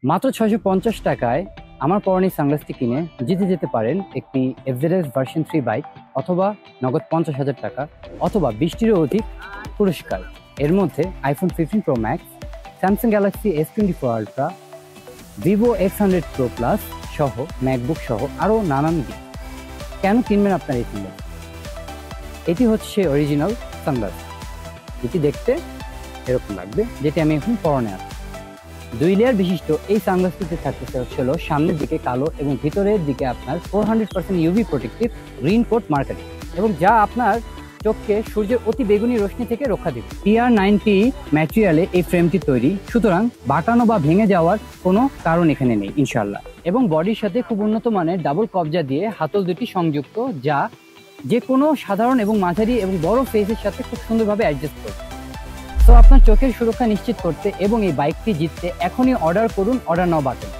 মাত্র ৬৫০ টাকায় আমার পরনে সানগ্লাসটি কিনে জিতে যেতে পারেন একটি এফজেডএস ভার্সন 3 বাইক, অথবা নগদ ৫০,০০০ টাকা, অথবা ২০টিরও অধিক পুরস্কার। এর মধ্যে iPhone 15 pro max, Samsung Galaxy S24 ultra, Vivo X100 pro plus সহ, ম্যাকবুক সহ আরও নানান গিফট। কেন কিনবেন আপনার এই সানগ্লাস? এটি হচ্ছে অরিজিনাল সানগ্লাস। এটি দেখতে এরকম লাগবে, যেটি আমি এখন পরনে আছি। 2 লেয়ার বিশিষ্ট এই সানগ্লাসটিতে থাকতেছে হচ্ছিল সামনের দিকে কালো এবং ভিতরের দিকে আপনার 400% ইউভি প্রোটেক্টিভ গ্রিন কোট মার্কারিং, এবং যা আপনার চোখকে সূর্যের অতি বেগুনি রশ্মি থেকে রক্ষা দেবে। TR90 ম্যাটেরিয়ালে এই ফ্রেমটি তৈরি, সুতরাং বাঁকানো বা ভেঙে যাওয়ার কোনো কারণ এখানে নেই ইনশাআল্লাহ। এবং বডির সাথে খুব উন্নত মানের ডাবল কবজা দিয়ে হাতল দুটি সংযুক্ত, যা যে কোনো সাধারণ এবং মাঝারি এবং বড় ফেসের সাথে খুব সুন্দরভাবে অ্যাডজাস্ট করবে। তো আপনার চোখের সুরক্ষা নিশ্চিত করতে এবং এই বাইকটি জিততে এখনই অর্ডার করুন অর্ডার নাও বাটন।